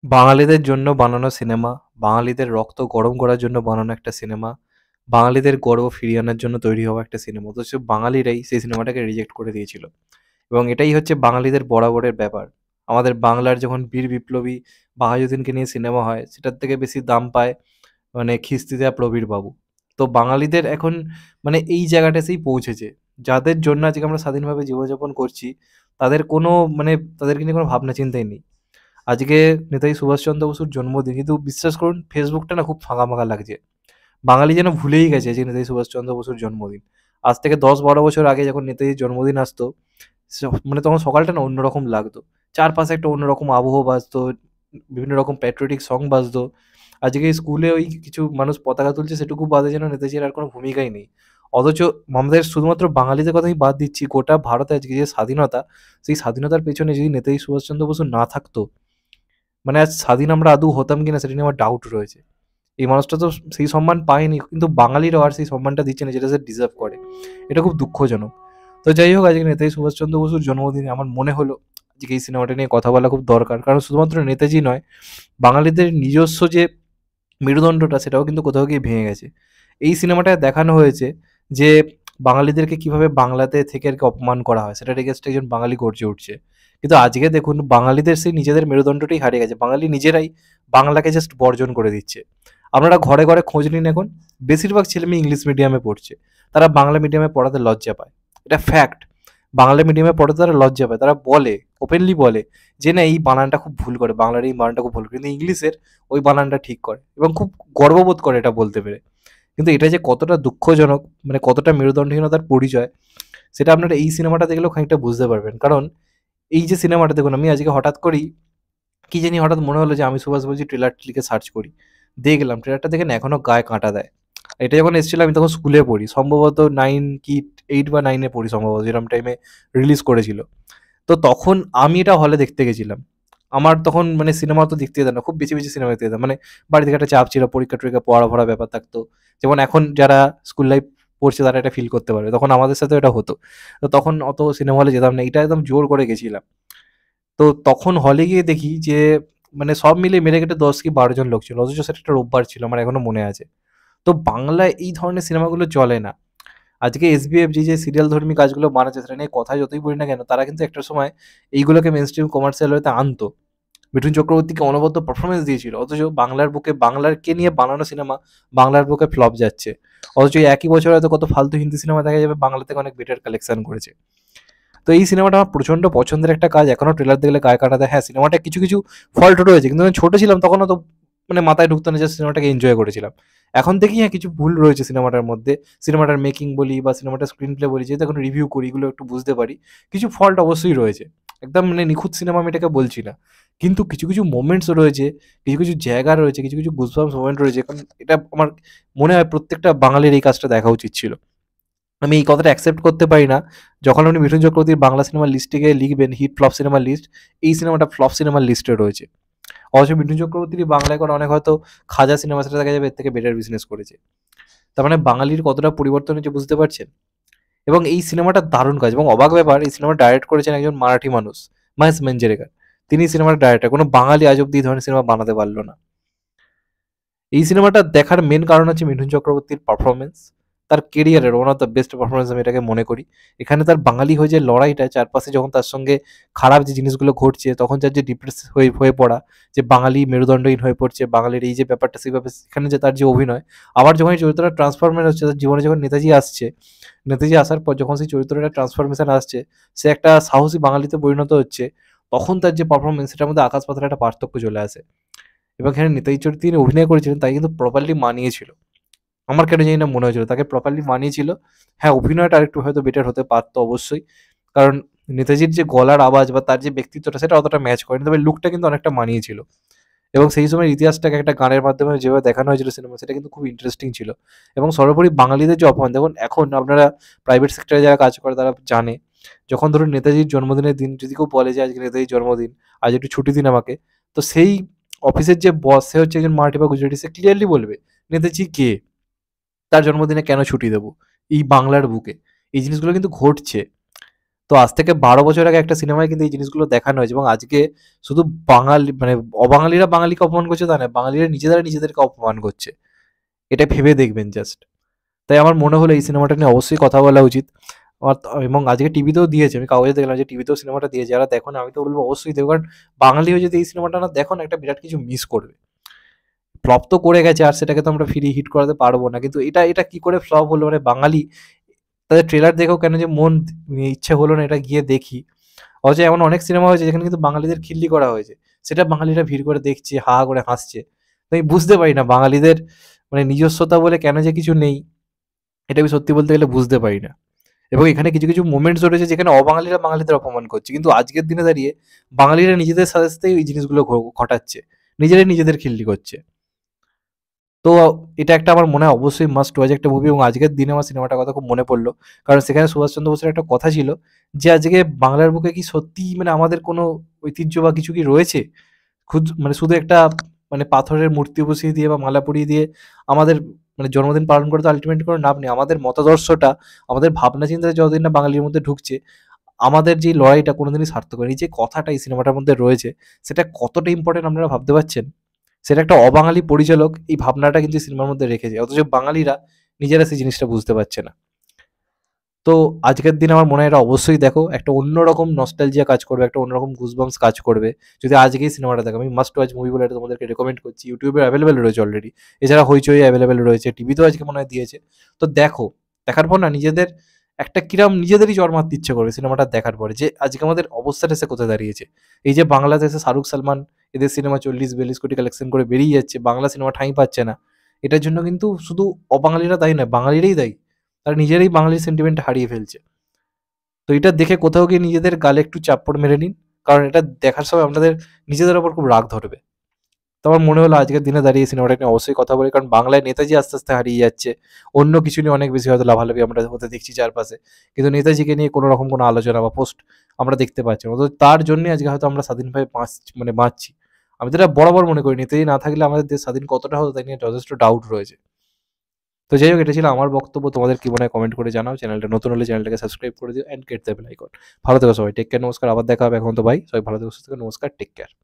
বাঙালিদের জন্য বানানো সিনেমা, বাঙালিদের রক্ত গরম করার জন্য বানানো একটা সিনেমা, বাঙালিদের গর্ব ফিরিয়ে আনার জন্য তৈরি হওয়া একটা সিনেমা। অথচ বাঙালিরাই সেই সিনেমাটাকে রিজেক্ট করে দিয়েছিল। এবং এটাই হচ্ছে বাঙালিদের বরাবরের ব্যাপার। আমাদের বাংলার যখন বীর বিপ্লবী বাঘাযতীনকে নিয়ে সিনেমা হয়, সেটার থেকে বেশি দাম পায় মানে খিস্তি দেয়া প্রবীর বাবু। তো বাঙালিদের এখন মানে এই জায়গাটা এসেই পৌঁছেছে। যাদের জন্য আজকে আমরা স্বাধীনভাবে জীবনযাপন করছি, তাদের কোনো মানে তাদেরকে নিয়ে কোনো ভাবনা চিন্তাই নেই। আজকে নেতাজি সুভাষচন্দ্র বসুর জন্মদিন, কিন্তু বিশ্বাস করুন ফেসবুকটা না খুব ফাঁকা ফাঁকা লাগছে। বাঙালি যেন ভুলেই গেছে যে নেতাজি সুভাষচন্দ্র বসুর জন্মদিন। আজ থেকে ১০-১২ বছর আগে যখন নেতাজির জন্মদিন আসতো, মানে তখন সকালটা না অন্যরকম লাগতো। চারপাশে একটা অন্যরকম আবহ বাজতো, বিভিন্ন রকম প্যাট্রিয়টিক সং বাজতো। আজকে স্কুলে ওই কিছু মানুষ পতাকা তুলছে, সেটুকু বাদে যেন নেতাজির আর কোনো ভূমিকাই নেই। অথচ আমাদের শুধুমাত্র বাঙালিদের কথাই বাদ দিচ্ছি, গোটা ভারতে আজকে যে স্বাধীনতা, সেই স্বাধীনতার পেছনে যদি নেতাজি সুভাষচন্দ্র বসু না থাকতো, মানে আজ স্বাধীন আমরা আদৌ হতাম কিনা সেটা নিয়ে আমার ডাউট রয়েছে। এই মানুষটা তো সেই সম্মান পায়নি, কিন্তু বাঙালিরাও আর সেই সম্মানটা দিচ্ছে না যেটা সে ডিজার্ভ করে। এটা খুব দুঃখজনক। তো যাই হোক, আজকে নেতাজি সুভাষচন্দ্র বসুর জন্মদিনে আমার মনে হলো আজকে এই সিনেমাটা নিয়ে কথা বলা খুব দরকার। কারণ শুধুমাত্র নেতাজি নয়, বাঙালিদের নিজস্ব যে মেরুদণ্ডটা সেটাও কিন্তু কোথাও গিয়ে ভেঙে গেছে। এই সিনেমাটায় দেখানো হয়েছে যে বাঙালিদেরকে কিভাবে বাংলাতে থেকে আর কি অপমান করা হয়, সেটা এগেইনস্ট একজন বাঙালি গর্জে উঠছে। কিন্তু আজকে দেখুন বাঙালিদের সেই নিজেদের মেরুদণ্ডটাই হারিয়ে গেছে। বাঙালি নিজেরাই বাংলাকে জাস্ট বর্জন করে দিচ্ছে। আপনারা ঘরে ঘরে খোঁজ নিন, এখন বেশিরভাগ ছেলেমেয়ে ইংলিশ মিডিয়ামে পড়ছে। তারা বাংলা মিডিয়ামে পড়াতে লজ্জা পায়। এটা ফ্যাক্ট। বাংলা মিডিয়ামে পড়াতে তারা লজ্জা পায়। তারা বলে, ওপেনলি বলে যে না এই বানানটা খুব ভুল করে, বাংলার এই বানানটা খুব ভুল করে। কিন্তু ইংলিশের ওই বানানটা ঠিক করে এবং খুব গর্ববোধ করে এটা বলতে পেরে। কিন্তু এটা যে কতটা দুঃখজনক, মানে কতটা মেরুদণ্ডহীনতার পরিচয়, সেটা আপনারা এই সিনেমাটা দেখলেও খানিকটা বুঝতে পারবেন। কারণ এই যে সিনেমাটা দেখুন, আমি আজকে হঠাৎ করেই কি জানি হঠাৎ মনে হলো যে আমি সুভাষ বলছি ট্রেলার লিখে সার্চ করি। দেখলাম ট্রেলারটা দেখে না এখনো গায়ে কাঁটা দেয়। এটা যখন এসেছিল আমি তখন স্কুলে পড়ি, সম্ভবত 9 কি 8 বা 9 এ পড়ি সম্ভবত, যেরকম টাইমে রিলিজ করেছিল। তো তখন আমি এটা হলে দেখতে গেছিলাম। আমার তখন মানে সিনেমা তো দেখতে যেতাম না। খুব বেশি, বেশি সিনেমা দেখতে যেতাম। মানে বাড়ি থেকে একটা চাপ ছিল, পরীক্ষা-টরীক্ষা, পড়া-ভরা ব্যাপার থাকতো। যেমন এখন যারা স্কুল লাইফ পড়ছে তারা এটা ফিল করতে পারবে। তখন আমাদের সাথেও এটা হতো। তো তখন অত সিনেমা হলে যেতাম না। এটা একদম জোর করে গেছিলাম। তো তখন হলে গিয়ে দেখি যে মানে সব মিলিয়ে মেরে কেটে ১০ কি ১২ জন লোক ছিল। অথচ সেটা একটা রোববার ছিল। আমার এখনো মনে আছে। তো বাংলায় এই ধরনের সিনেমাগুলো চলে না। আজকে এসবিএফ যে সিরিয়াল ধর্মী কাজগুলো বানাচ্ছে সেটা নিয়ে কথা যতই বলি না কেন, তারা কিন্তু একটা সময় এইগুলোকে মেইনস্ট্রিম কমার্শিয়াল ওয়েতে আনতো। মিঠুন চক্রবর্তীকে অনবদ্য পারফরমেন্স দিয়েছিল। অথচ বাংলার বুকে বাংলারকে নিয়ে বানানো সিনেমা বাংলার বুকে ফ্লপ যাচ্ছে। অথচ এই একই বছরে হয়তো কত ফালতু হিন্দি সিনেমা দেখা যাবে বাংলা থেকে অনেক বেটার কালেকশন করেছে। তো এই সিনেমাটা আমার প্রচণ্ড পছন্দের একটা কাজ। এখনো ট্রেলার দেখলে গায়ে কাটা দেয়। হ্যাঁ, সিনেমাটায় কিছু, কিছু ফল্ট রয়েছে। কিন্তু আমি ছোট ছিলাম তখন অত মানে মাথায় ঢুকতো না, যে সিনেমাটাকে এনজয় করেছিলাম। এখন দেখি হ্যাঁ, কিছু ভুল রয়েছে সিনেমাটার মধ্যে। সিনেমাটার মেকিং বলি বা সিনেমাটার স্ক্রিন প্লে বলি, যেহেতু এখন রিভিউ করি এগুলো একটু বুঝতে পারি। কিছু ফল্ট অবশ্যই রয়েছে। একদম মানে নিখুঁত সিনেমা আমি এটাকে বলছি না। কিন্তু কিছু, কিছু মোমেন্টস রয়েছে, কিছু, কিছু জায়গা রয়েছে, কিছু, কিছু গুজবাম্পস মোমেন্ট রয়েছে। কারণ এটা আমার মনে হয় প্রত্যেকটা বাঙালির এই কাজটা দেখা উচিত ছিল। আমি এই কথাটা অ্যাকসেপ্ট করতে পারি না। যখন আপনি মিঠুন চক্রবর্তীর বাংলা সিনেমার লিস্টে গিয়ে লিখবেন হিট ফ্লপ সিনেমার লিস্ট, এই সিনেমাটা ফ্লপ সিনেমার লিস্টে রয়েছে। অবশ্য মিঠুন চক্রবর্তীর বাংলায় করা অনেক হয়তো খাজা সিনেমা, সেটা দেখা যাবে এর থেকে বেটার বিজনেস করেছে। তার মানে বাঙালির কতটা পরিবর্তন হয়েছে বুঝতে পারছেন? এবং এই সিনেমাটা দারুণ কাজ, এবং অবাক ব্যাপার এই সিনেমা ডাইরেক্ট করেছেন একজন মারাঠি মানুষ, মহেশ মাঞ্জরেকর। তিনি সিনেমার ডাইরেক্টর। কোনো বাঙালি আজ অব্দি এই ধরনের সিনেমা বানাতে পারল না। এই সিনেমাটা দেখার মেন কারণ হচ্ছে মিঠুন চক্রবর্তীর পারফরমেন্স। তার কেরিয়ারের one of the best performance আমি এটাকে মনে করি। এখানে তার বাঙালি হয়ে যে লড়াইটা, চারপাশে যখন তার সঙ্গে খারাপ যে জিনিসগুলো ঘটছে তখন তার যে ডিপ্রেস হয়ে পড়া, যে বাঙালি মেরুদণ্ডহীন হয়ে পড়ছে, বাঙালির এই যে ব্যাপারটা সেইভাবে সেখানে যে তার যে অভিনয়, আবার যখন এই চরিত্রটা ট্রান্সফরমেশন হচ্ছে তার জীবনে, যখন নেতাজি আসছে, নেতাজি আসার পর যখন সেই চরিত্রটা ট্রান্সফরমেশন আসছে, সে একটা সাহসী বাঙালিতে পরিণত হচ্ছে, তখন তার যে পারফরমেন্স সেটার মধ্যে আকাশ পাতাল একটা পার্থক্য চলে আসে। এবং এখানে নেতাজি চরিত্রে তিনি অভিনয় করেছিলেন, তাই কিন্তু প্রপারলি মানিয়েছিল। আমার কেন জানি না মনে হয়েছিল তাকে প্রপারলি মানিয়েছিল। হ্যাঁ, অভিনয়টা আরেকটু হয়তো বেটার হতে পারত অবশ্যই। কারণ নেতাজির যে গলার আওয়াজ বা তার যে ব্যক্তিত্বটা সেটা অতটা ম্যাচ করেনি। তবে লুকটা কিন্তু অনেকটা মানিয়েছিল। এবং সেই সময়ের ইতিহাসটাকে একটা গানের মাধ্যমে যেভাবে দেখানো হয়েছিল সিনেমা, সেটা কিন্তু খুব ইন্টারেস্টিং ছিল। এবং সর্বোপরি বাঙালিদের যে অপমান, দেখুন এখন আপনারা প্রাইভেট সেক্টরে যারা কাজ করে তারা জানে, যখন ধরুন নেতাজির জন্মদিনের দিন যদি কেউ বলে যে আজকে নেতাজির জন্মদিন, আজ একটু ছুটি দিন আমাকে, তো সেই অফিসের যে বস সে হচ্ছে একজন মারাঠি বা গুজরাটি, সে ক্লিয়ারলি বলবে নেতাজি কে, তার জন্মদিনে কেন ছুটি দেবো এই বাংলার বুকে। এই জিনিসগুলো কিন্তু ঘটছে। তো আজ থেকে ১২ বছর আগে একটা সিনেমায় কিন্তু এই জিনিসগুলো দেখানো হয়েছে, এবং আজকে শুধু বাঙালি মানে অবাঙালিরা বাঙালিকে অপমান করছে তা না, বাঙালিরা নিজেরা নিজেদেরকে অপমান করছে। এটা ভেবে দেখবেন জাস্ট। তাই আমার মনে হলো এই সিনেমাটা নিয়ে অবশ্যই কথা বলা উচিত। এবং আজকে টিভিতেও দিয়েছে, আমি কাগজে দেখলাম যে টিভিতেও সিনেমাটা দিয়েছে। যারা দেখো না, আমি তো বলবো অবশ্যই দেখো, কারণ বাঙালি হয়ে যদি এই সিনেমাটা না দেখো না, একটা বিরাট কিছু মিস করবে। ফ্লপ তো করে গেছে, আর সেটাকে তো আমরা ফিরিয়ে হিট করাতে পারবো না, কিন্তু এটা এটা কি করে ফ্লপ হলো, মানে বাঙালি তাদের ট্রেলার দেখেও কেন যে মন ইচ্ছে হলো না এটা গিয়ে দেখি। অথচ এমন অনেক সিনেমা হয়েছে যেখানে কিন্তু বাঙালিদের খিল্লি করা হয়েছে, সেটা বাঙালিরা ভিড় করে দেখছে, হা হা করে হাসছে। তো আমি বুঝতে পারি না বাঙালিদের মানে নিজস্বতা বলে কেন যে কিছু নেই, এটা আমি সত্যি বলতে গেলে বুঝতে পারি না। এবং এখানে কিছু কিছু মোমেন্টস রয়েছে যেখানে অবাঙালিরা বাঙালিদের অপমান করছে, কিন্তু আজকের দিনে দাঁড়িয়ে বাঙালিরা নিজেদের সাথে সাথেই এই জিনিসগুলো ঘটাচ্ছে, নিজেরাই নিজেদের খিল্লি করছে। তো এটা একটা আমার মনে হয় অবশ্যই মাস্ট ওয়াচ একটা মুভি, এবং আজকের দিনে আমার সিনেমাটার কথা খুব মনে পড়লো, কারণ সেখানে সুভাষচন্দ্র বোসের একটা কথা ছিল যে আজকে বাংলার বুকে কি সত্যিই মানে আমাদের কোনো ঐতিহ্য বা কিছু কি রয়েছে, মানে শুধু একটা মানে পাথরের মূর্তি বসিয়ে দিয়ে বা মালা পরিয়ে দিয়ে আমাদের মানে জন্মদিন পালন করে তো আলটিমেট কোনো লাভ নেই। আমাদের মতাদর্শটা, আমাদের ভাবনা চিন্তা যতদিন না বাঙালির মধ্যে ঢুকছে, আমাদের যে লড়াইটা কোনোদিনই সার্থক হয়নি। যে কথাটা এই সিনেমাটার মধ্যে রয়েছে, সেটা কতটা ইম্পর্টেন্ট আপনারা ভাবতে পারছেন? সেটা একটা অবাঙালি পরিচালক এই ভাবনাটা কিন্তু সিনেমার মধ্যে রেখেছে, অথচ বাঙালিরা নিজেরা সেই জিনিসটা বুঝতে পারছে না। তো আজকের দিনে আমার মনে হয় এটা অবশ্যই দেখো, একটা অন্যরকম নস্টালজিয়া কাজ করবে, একটা অন্যরকম গুজবাম্পস কাজ করবে যদি আজকেই সিনেমাটা দেখো। আমি মাস্ট ওয়াচ মুভি বলে এটা তোমাদেরকে রেকমেন্ড করছি। ইউটিউবে অ্যাভেলেবেল রয়েছে অলরেডি, এছাড়া হইচই অ্যাভেলেবেল রয়েছে, টিভিতেও আজকে মনে হয় দিয়েছে। তো দেখো, দেখার পর না নিজেদের একটা কিরাম নিজেদেরই জ্বর মারতে ইচ্ছে করবে সিনেমাটা দেখার পরে, যে আজকে আমাদের অবস্থাটা এসে কোথায় দাঁড়িয়েছে। এই যে বাংলাদেশে শাহরুখ সালমান এদের সিনেমা 40-42 কোটি কালেকশন করে বেরিয়ে যাচ্ছে, বাংলা সিনেমা ঠাঁই পাচ্ছে না, এটার জন্য কিন্তু শুধু অবাঙালিরা দায়ী নয়, বাঙালিরাই দায়ী। তারা নিজেরাই বাঙালির সেন্টিমেন্ট হারিয়ে ফেলছে। তো এটা দেখে কোথাও গিয়ে নিজেদের গালে একটু চাপড় মেরে নিন, কারণ এটা দেখার সময় আপনাদের নিজেদের ওপর খুব রাগ ধরবে। তো আমার মনে হলো আজকের দিনে দাঁড়িয়ে সিনেমাটা নিয়ে অবশ্যই কথা বলি, কারণ বাংলায় নেতাজি আস্তে আস্তে হারিয়ে যাচ্ছে। অন্য কিছু নিয়ে অনেক বেশি হয়তো লাভালাভি আমরা হতে দেখছি চারপাশে, কিন্তু নেতাজিকে নিয়ে কোনো রকম কোনো আলোচনা বা পোস্ট আমরা দেখতে পাচ্ছি না। তো তার জন্যই আজকে হয়তো আমরা স্বাধীনভাবে মানে বাঁচছি। আমি তো এটা বরাবর মনে করি নেতাজি না থাকলে আমাদের দেশ স্বাধীন কতটা হতো তাই নিয়ে যথেষ্ট ডাউট রয়েছে। তো যাই হোক, এটা ছিল আমার বক্তব্য। তোমাদের কি মনে হয় কমেন্ট করে জানাও। চ্যানেলটা নতুন হলে চ্যানেলটাকে সাবস্ক্রাইব করে দিও and get the bell icon. ভালো থেকো সবাই, টেক কেয়ার, নমস্কার। আবার দেখা হবে, এখন তো বাই। সবাই ভালো থেকো, সুস্থ থেকো, নমস্কার, টেক কেয়ার।